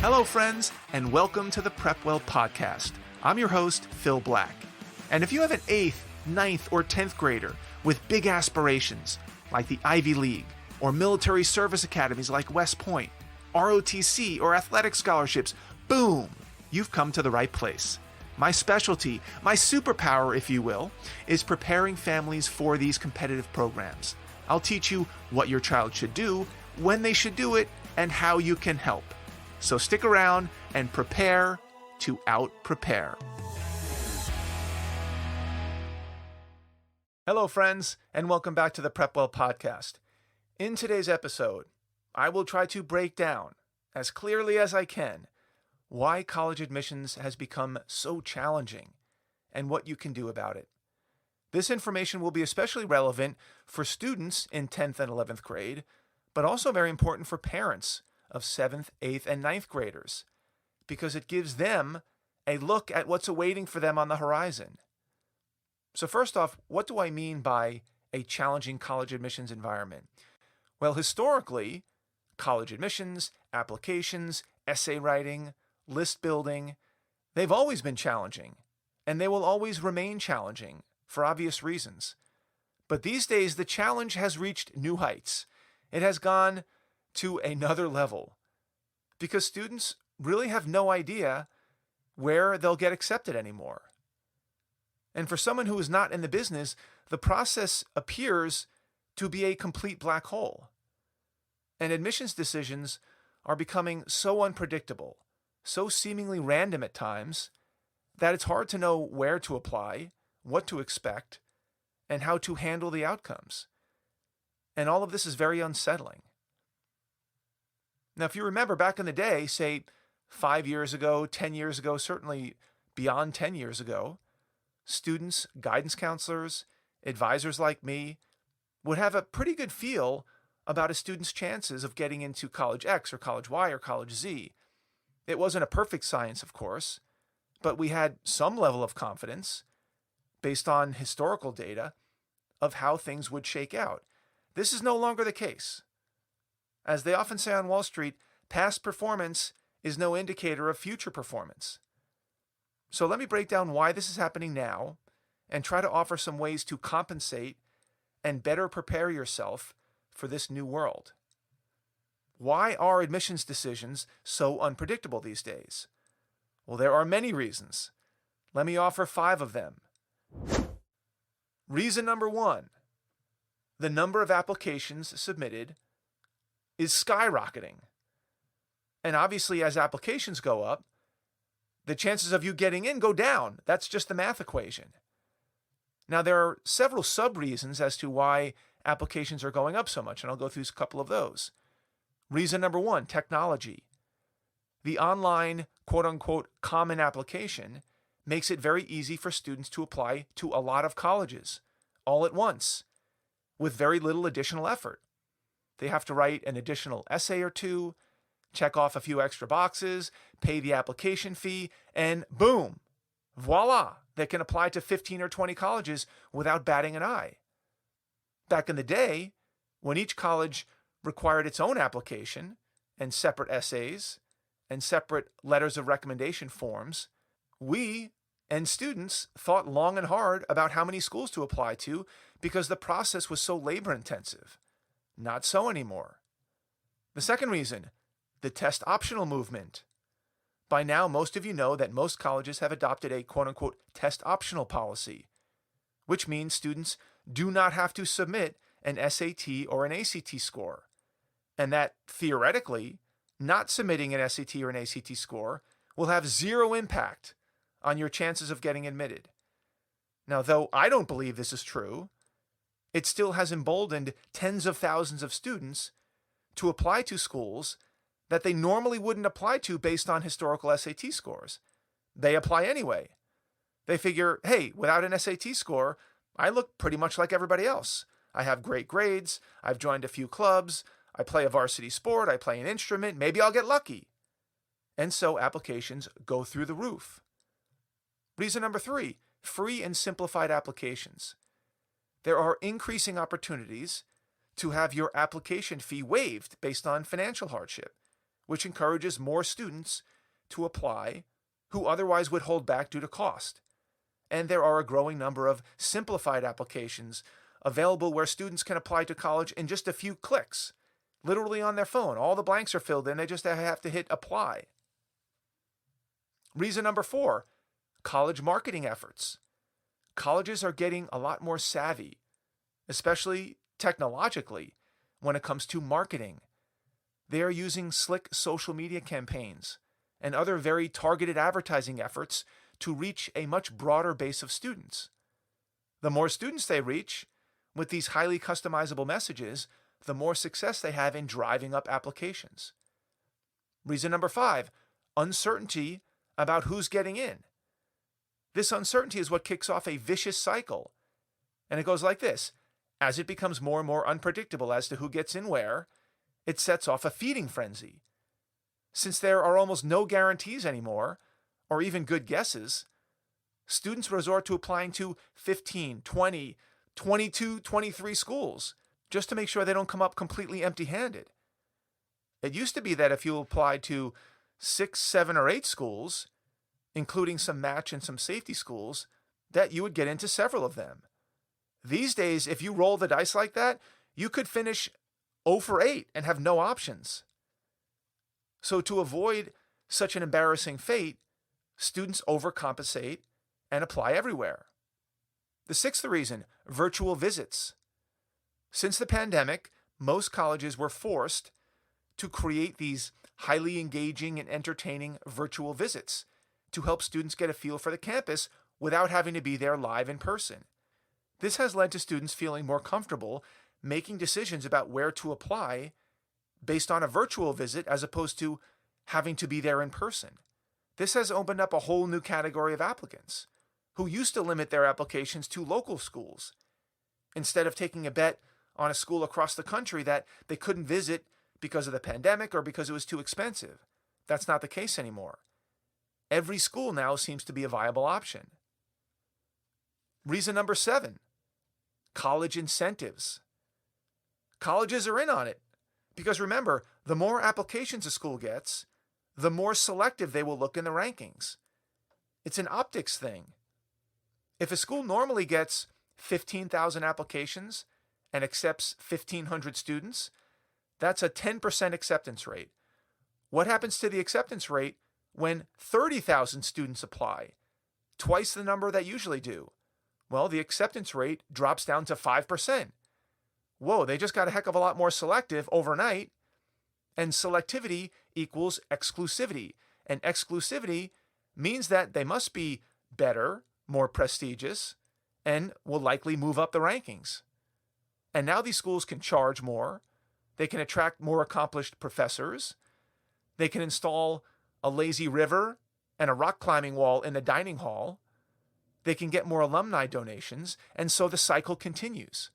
Hello, friends, and welcome to the PrepWell podcast. I'm your host, Phil Black. And if you have an 8th, 9th, or 10th grader with big aspirations, like the Ivy League, or military service academies like West Point, ROTC, or athletic scholarships, boom, you've come to the right place. My specialty, my superpower, if you will, is preparing families for these competitive programs. I'll teach you what your child should do, when they should do it, and how you can help. So stick around and prepare to out-prepare. Hello, friends, and welcome back to the PrepWell podcast. In today's episode, I will try to break down, as clearly as I can, why college admissions has become so challenging and what you can do about it. This information will be especially relevant for students in 10th and 11th grade, but also very important for parents of 7th, 8th, and 9th graders, because it gives them a look at what's awaiting for them on the horizon. So first off, what do I mean by a challenging college admissions environment? Well, historically, college admissions, applications, essay writing, list building, they've always been challenging, and they will always remain challenging for obvious reasons. But these days, the challenge has reached new heights. It has gone to another level because students really have no idea where they'll get accepted anymore. And for someone who is not in the business, the process appears to be a complete black hole. And admissions decisions are becoming so unpredictable, so seemingly random at times, that it's hard to know where to apply, what to expect, and how to handle the outcomes. And all of this is very unsettling. Now, if you remember back in the day, say 5 years ago, 10 years ago, certainly beyond 10 years ago, students, guidance counselors, advisors like me would have a pretty good feel about a student's chances of getting into college X or college Y or college Z. It wasn't a perfect science, of course, but we had some level of confidence based on historical data of how things would shake out. This is no longer the case. As they often say on Wall Street, past performance is no indicator of future performance. So let me break down why this is happening now and try to offer some ways to compensate and better prepare yourself for this new world. Why are admissions decisions so unpredictable these days? Well, there are many reasons. Let me offer 5 of them. Reason number 1, the number of applications submitted is skyrocketing. And obviously, as applications go up, the chances of you getting in go down. That's just the math equation. Now, there are several sub-reasons as to why applications are going up so much, and I'll go through a couple of those. Reason number 1, technology. The online, quote-unquote, common application makes it very easy for students to apply to a lot of colleges all at once with very little additional effort. They have to write an additional essay or two, check off a few extra boxes, pay the application fee, and boom, voila, they can apply to 15 or 20 colleges without batting an eye. Back in the day, when each college required its own application and separate essays and separate letters of recommendation forms, we and students thought long and hard about how many schools to apply to because the process was so labor-intensive. Not so anymore. The second reason, the test optional movement. By now, most of you know that most colleges have adopted a quote-unquote test optional policy, which means students do not have to submit an SAT or an ACT score, and that theoretically, not submitting an SAT or an ACT score will have zero impact on your chances of getting admitted. Now, though I don't believe this is true, it still has emboldened tens of thousands of students to apply to schools that they normally wouldn't apply to based on historical SAT scores. They apply anyway. They figure, hey, without an SAT score, I look pretty much like everybody else. I have great grades, I've joined a few clubs, I play a varsity sport, I play an instrument, maybe I'll get lucky. And so applications go through the roof. Reason number 3, free and simplified applications. There are increasing opportunities to have your application fee waived based on financial hardship, which encourages more students to apply who otherwise would hold back due to cost. And there are a growing number of simplified applications available where students can apply to college in just a few clicks, literally on their phone. All the blanks are filled in, they just have to hit apply. Reason number 4, college marketing efforts. Colleges are getting a lot more savvy, especially technologically, when it comes to marketing. They are using slick social media campaigns and other very targeted advertising efforts to reach a much broader base of students. The more students they reach with these highly customizable messages, the more success they have in driving up applications. Reason number 5, uncertainty about who's getting in. This uncertainty is what kicks off a vicious cycle. And it goes like this. As it becomes more and more unpredictable as to who gets in where, it sets off a feeding frenzy. Since there are almost no guarantees anymore, or even good guesses, students resort to applying to 15, 20, 22, 23 schools just to make sure they don't come up completely empty-handed. It used to be that if you applied to 6, 7, or 8 schools, including some match and some safety schools, that you would get into several of them. These days, if you roll the dice like that, you could finish 0 for 8 and have no options. So to avoid such an embarrassing fate, students overcompensate and apply everywhere. The 6th reason, virtual visits. Since the pandemic, most colleges were forced to create these highly engaging and entertaining virtual visits to help students get a feel for the campus without having to be there live in person. This has led to students feeling more comfortable making decisions about where to apply based on a virtual visit as opposed to having to be there in person. This has opened up a whole new category of applicants who used to limit their applications to local schools instead of taking a bet on a school across the country that they couldn't visit because of the pandemic or because it was too expensive. That's not the case anymore. Every school now seems to be a viable option. Reason number 7, college incentives. Colleges are in on it because remember, the more applications a school gets, the more selective they will look in the rankings. It's an optics thing. If a school normally gets 15,000 applications and accepts 1,500 students, that's a 10% acceptance rate. What happens to the acceptance rate when 30,000 students apply? Twice the number that usually do. Well, the acceptance rate drops down to 5%. Whoa, they just got a heck of a lot more selective overnight. And selectivity equals exclusivity. And exclusivity means that they must be better, more prestigious, and will likely move up the rankings. And now these schools can charge more. They can attract more accomplished professors. They can install a lazy river and a rock climbing wall in the dining hall. They can get more alumni donations, and so the cycle continues.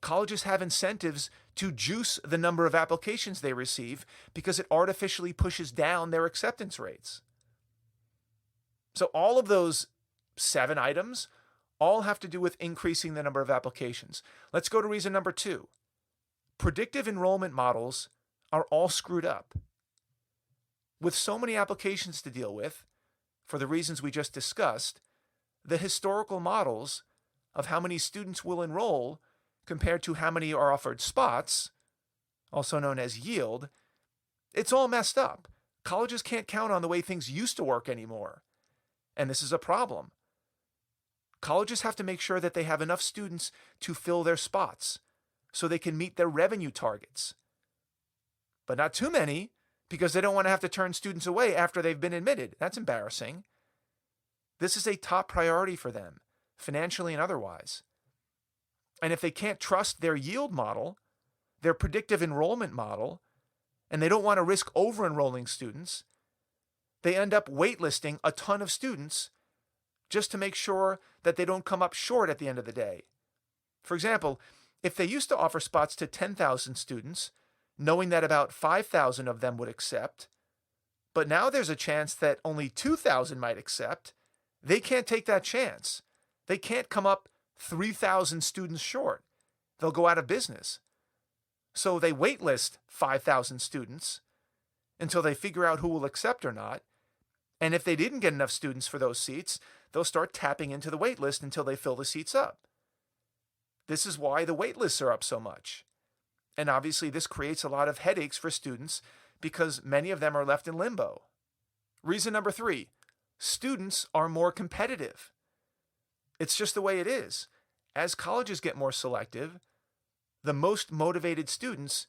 Colleges have incentives to juice the number of applications they receive because it artificially pushes down their acceptance rates. So all of those 7 items all have to do with increasing the number of applications. Let's go to reason number 2. Predictive enrollment models are all screwed up. With so many applications to deal with, for the reasons we just discussed, the historical models of how many students will enroll compared to how many are offered spots, also known as yield, it's all messed up. Colleges can't count on the way things used to work anymore. And this is a problem. Colleges have to make sure that they have enough students to fill their spots so they can meet their revenue targets. But not too many, because they don't want to have to turn students away after they've been admitted. That's embarrassing. This is a top priority for them, financially and otherwise. And if they can't trust their yield model, their predictive enrollment model, and they don't want to risk over-enrolling students, they end up waitlisting a ton of students just to make sure that they don't come up short at the end of the day. For example, if they used to offer spots to 10,000 students, knowing that about 5,000 of them would accept, but now there's a chance that only 2,000 might accept, they can't take that chance. They can't come up 3,000 students short. They'll go out of business. So they waitlist 5,000 students, until they figure out who will accept or not. And if they didn't get enough students for those seats, they'll start tapping into the wait list until they fill the seats up. This is why the wait lists are up so much. And obviously this creates a lot of headaches for students because many of them are left in limbo. Reason number 3, students are more competitive. It's just the way it is. As colleges get more selective, the most motivated students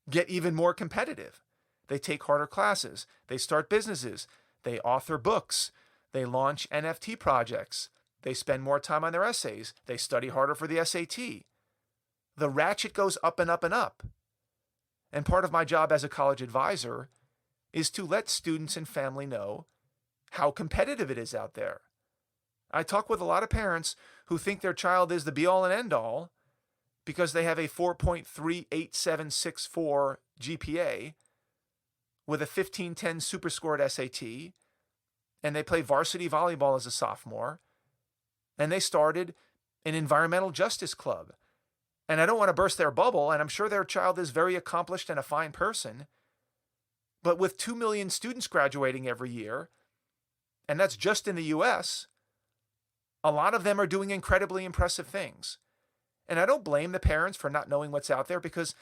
get even more competitive. They take harder classes, they start businesses, they author books, they launch NFT projects, they spend more time on their essays, they study harder for the SAT. The ratchet goes up and up and up. And part of my job as a college advisor is to let students and family know how competitive it is out there. I talk with a lot of parents who think their child is the be-all and end-all because they have a 4.38764 GPA with a 1510 super scored SAT, and they play varsity volleyball as a sophomore, and they started an environmental justice club. And I don't want to burst their bubble, and I'm sure their child is very accomplished and a fine person, but with 2 million students graduating every year, and that's just in the US, a lot of them are doing incredibly impressive things. And I don't blame the parents for not knowing what's out there because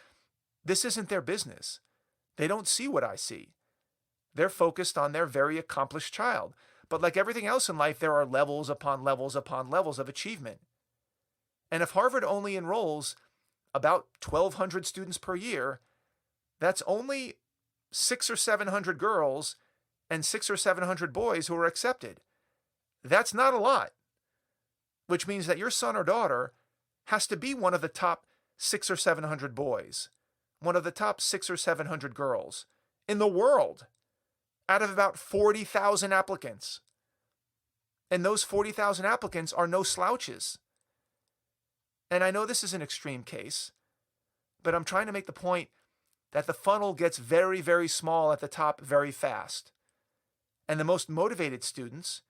this isn't their business. They don't see what I see. They're focused on their very accomplished child. But like everything else in life, there are levels upon levels upon levels of achievement. And if Harvard only enrolls about 1,200 students per year, that's only 600 or 700 girls and 600 or 700 boys who are accepted. That's not a lot, which means that your son or daughter has to be one of the top 600 or 700 boys, one of the top 600 or 700 girls in the world out of about 40,000 applicants. And those 40,000 applicants are no slouches. And I know this is an extreme case, but I'm trying to make the point that the funnel gets very, very small at the top very fast. And the most motivated students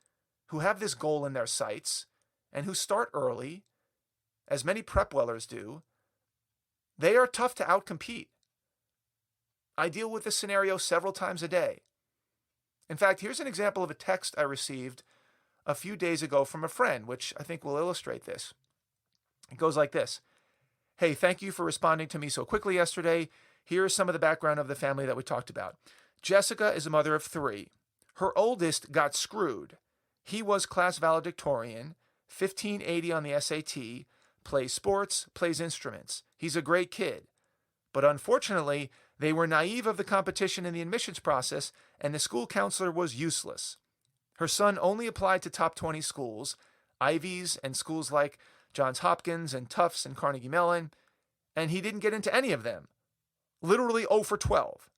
who have this goal in their sights and who start early, as many PrepWellers do, they are tough to outcompete. I deal with this scenario several times a day. In fact, here's an example of a text I received a few days ago from a friend, which I think will illustrate this. It goes like this. Hey, thank you for responding to me so quickly yesterday. Here is some of the background of the family that we talked about. Jessica is a mother of 3. Her oldest got screwed. He was class valedictorian, 1580 on the SAT, plays sports, plays instruments. He's a great kid. But unfortunately, they were naive of the competition in the admissions process, and the school counselor was useless. Her son only applied to top 20 schools, Ivies and schools like Johns Hopkins and Tufts and Carnegie Mellon, and he didn't get into any of them. Literally 0 for 12.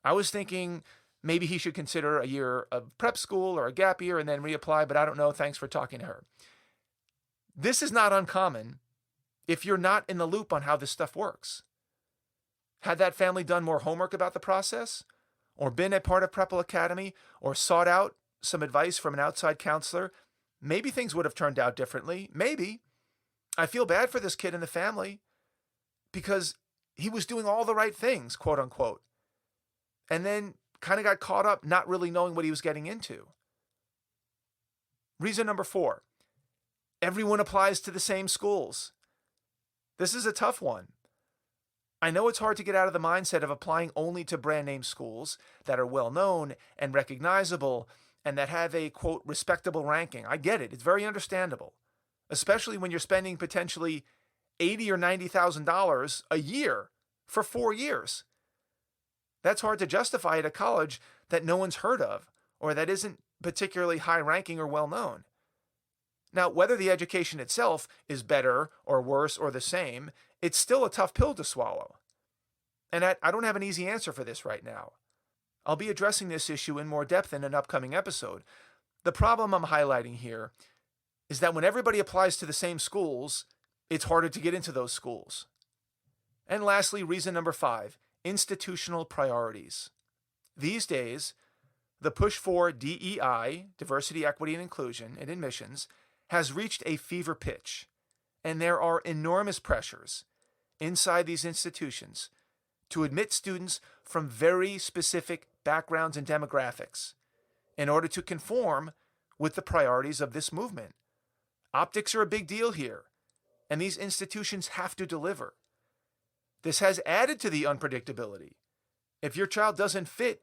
I was thinking maybe he should consider a year of prep school or a gap year and then reapply, but I don't know. Thanks for talking to her. This is not uncommon if you're not in the loop on how this stuff works. Had that family done more homework about the process, or been a part of PrepWell Academy, or sought out some advice from an outside counselor, maybe things would have turned out differently. Maybe. I feel bad for this kid and the family because he was doing all the right things, quote unquote, and then kind of got caught up not really knowing what he was getting into. Reason number 4, everyone applies to the same schools. This is a tough one. I know it's hard to get out of the mindset of applying only to brand name schools that are well known and recognizable and that have a, quote, respectable ranking. I get it. It's very understandable, especially when you're spending potentially $80,000 or $90,000 a year for 4 years. That's hard to justify at a college that no one's heard of or that isn't particularly high ranking or well known. Now, whether the education itself is better or worse or the same, it's still a tough pill to swallow. And I don't have an easy answer for this right now. I'll be addressing this issue in more depth in an upcoming episode. The problem I'm highlighting here is that when everybody applies to the same schools, it's harder to get into those schools. And lastly, reason number 5, institutional priorities. These days, the push for DEI, diversity, equity, and inclusion in admissions, has reached a fever pitch, and there are enormous pressures inside these institutions to admit students from very specific backgrounds and demographics in order to conform with the priorities of this movement. Optics are a big deal here, and these institutions have to deliver. This has added to the unpredictability. If your child doesn't fit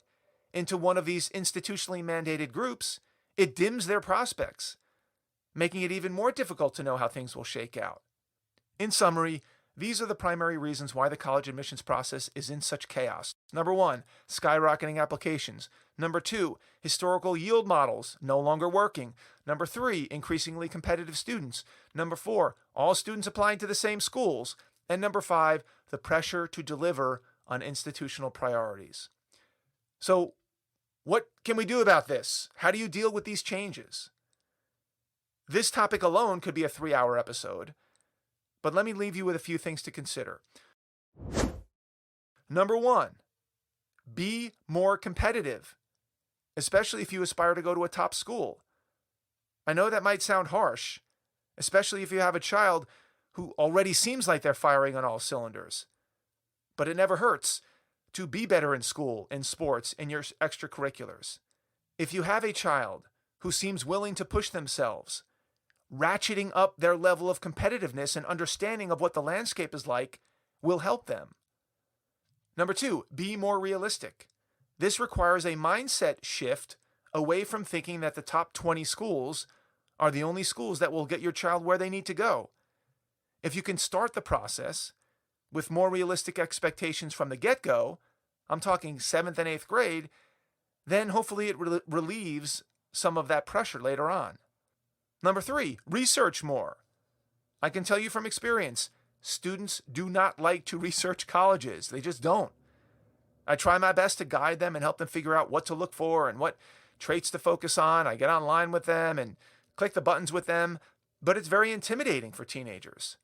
into one of these institutionally mandated groups, it dims their prospects, making it even more difficult to know how things will shake out. In summary, these are the primary reasons why the college admissions process is in such chaos. Number 1, skyrocketing applications. Number 2, historical yield models no longer working. Number 3, increasingly competitive students. Number 4, all students applying to the same schools. And number 5, the pressure to deliver on institutional priorities. So, what can we do about this? How do you deal with these changes? This topic alone could be a 3-hour episode, but let me leave you with a few things to consider. Number 1, be more competitive, especially if you aspire to go to a top school. I know that might sound harsh, especially if you have a child who already seems like they're firing on all cylinders. But it never hurts to be better in school, in sports, in your extracurriculars. If you have a child who seems willing to push themselves, ratcheting up their level of competitiveness and understanding of what the landscape is like will help them. Number 2, be more realistic. This requires a mindset shift away from thinking that the top 20 schools are the only schools that will get your child where they need to go. If you can start the process with more realistic expectations from the get-go, I'm talking 7th and 8th grade, then hopefully it relieves some of that pressure later on. Number 3, research more. I can tell you from experience, students do not like to research colleges. They just don't. I try my best to guide them and help them figure out what to look for and what traits to focus on. I get online with them and click the buttons with them, but it's very intimidating for teenagers.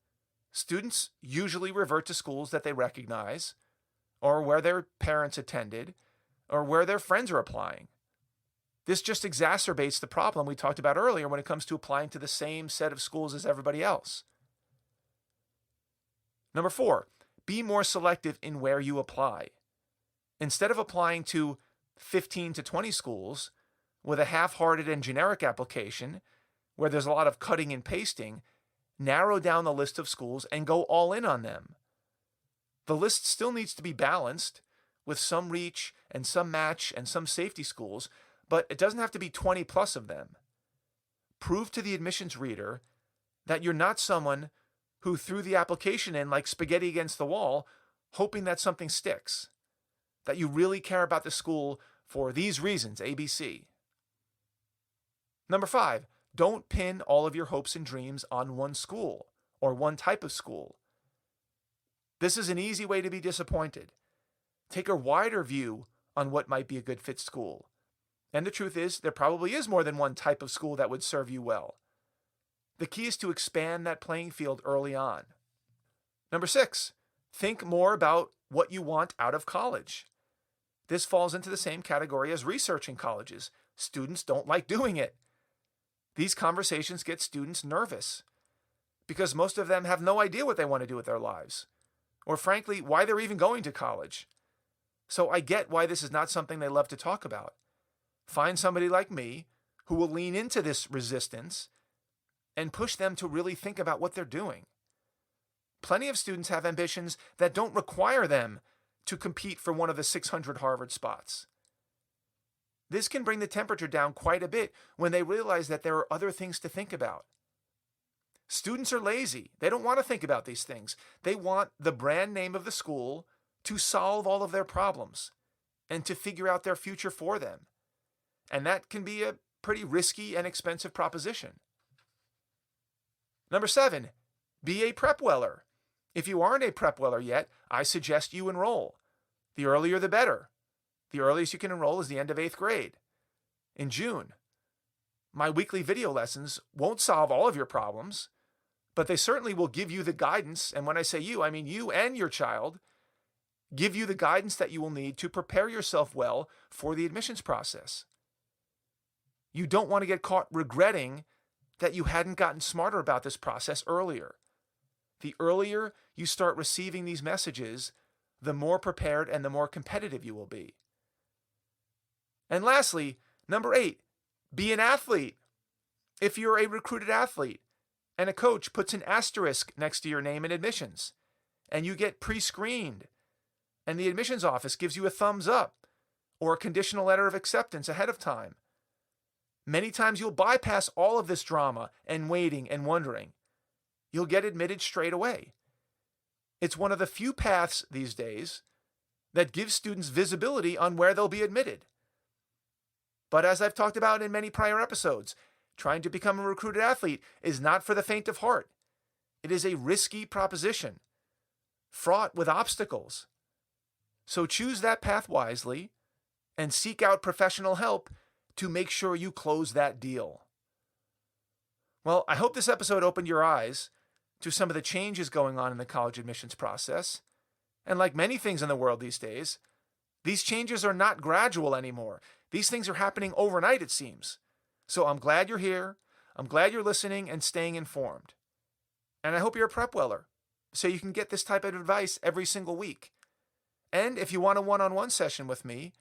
Students usually revert to schools that they recognize, or where their parents attended, or where their friends are applying. This just exacerbates the problem we talked about earlier when it comes to applying to the same set of schools as everybody else. Number 4, be more selective in where you apply. Instead of applying to 15 to 20 schools with a half-hearted and generic application where there's a lot of cutting and pasting, narrow down the list of schools and go all in on them. The list still needs to be balanced with some reach and some match and some safety schools, but it doesn't have to be 20 plus of them. Prove to the admissions reader that you're not someone who threw the application in like spaghetti against the wall, hoping that something sticks. That you really care about the school for these reasons, ABC. Number 5, don't pin all of your hopes and dreams on one school or one type of school. This is an easy way to be disappointed. Take a wider view on what might be a good fit school. And the truth is, there probably is more than one type of school that would serve you well. The key is to expand that playing field early on. Number 6, think more about what you want out of college. This falls into the same category as researching colleges. Students don't like doing it. These conversations get students nervous because most of them have no idea what they want to do with their lives, or frankly, why they're even going to college. So I get why this is not something they love to talk about. Find somebody like me who will lean into this resistance and push them to really think about what they're doing. Plenty of students have ambitions that don't require them to compete for one of the 600 Harvard spots. This can bring the temperature down quite a bit when they realize that there are other things to think about. Students are lazy. They don't want to think about these things. They want the brand name of the school to solve all of their problems and to figure out their future for them. And that can be a pretty risky and expensive proposition. Number 7, be a PrepWeller. If you aren't a PrepWeller yet, I suggest you enroll. The earlier the better. The earliest you can enroll is the end of 8th grade, in June. My weekly video lessons won't solve all of your problems, but they certainly will give you the guidance, and when I say you, I mean you and your child, give you the guidance that you will need to prepare yourself well for the admissions process. You don't want to get caught regretting that you hadn't gotten smarter about this process earlier. The earlier you start receiving these messages, the more prepared and the more competitive you will be. And lastly, number 8, be an athlete. If you're a recruited athlete and a coach puts an asterisk next to your name in admissions, and you get pre-screened, and the admissions office gives you a thumbs up or a conditional letter of acceptance ahead of time, many times you'll bypass all of this drama and waiting and wondering. You'll get admitted straight away. It's one of the few paths these days that gives students visibility on where they'll be admitted. But as I've talked about in many prior episodes, trying to become a recruited athlete is not for the faint of heart. It is a risky proposition, fraught with obstacles. So choose that path wisely and seek out professional help to make sure you close that deal. Well, I hope this episode opened your eyes to some of the changes going on in the college admissions process. And like many things in the world these days, these changes are not gradual anymore. These things are happening overnight, it seems. So I'm glad you're here. I'm glad you're listening and staying informed. And I hope you're a PrepWeller, so you can get this type of advice every single week. And if you want a one-on-one session with me,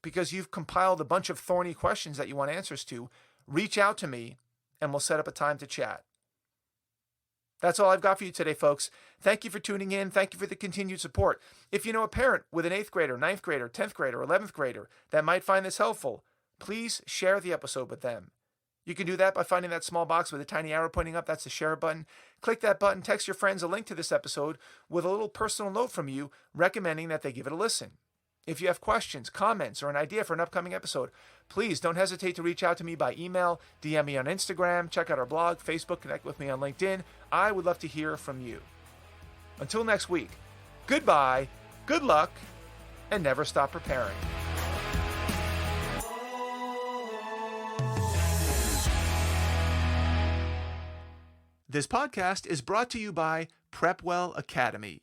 because you've compiled a bunch of thorny questions that you want answers to, reach out to me and we'll set up a time to chat. That's all I've got for you today, folks. Thank you for tuning in. Thank you for the continued support. If you know a parent with an 8th grader, 9th grader, 10th grader, 11th grader that might find this helpful, please share the episode with them. You can do that by finding that small box with a tiny arrow pointing up. That's the share button. Click that button, text your friends a link to this episode with a little personal note from you recommending that they give it a listen. If you have questions, comments, or an idea for an upcoming episode, please don't hesitate to reach out to me by email, DM me on Instagram, check out our blog, Facebook, connect with me on LinkedIn. I would love to hear from you. Until next week, goodbye, good luck, and never stop preparing. This podcast is brought to you by PrepWell Academy.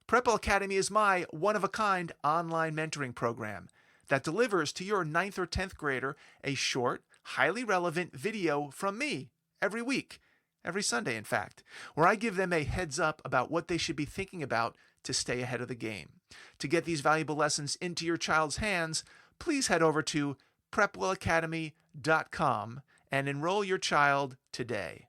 PrepWell Academy is my one-of-a-kind online mentoring program that delivers to your 9th or 10th grader a short, highly relevant video from me every week, every Sunday in fact, where I give them a heads up about what they should be thinking about to stay ahead of the game. To get these valuable lessons into your child's hands, please head over to PrepWellAcademy.com and enroll your child today.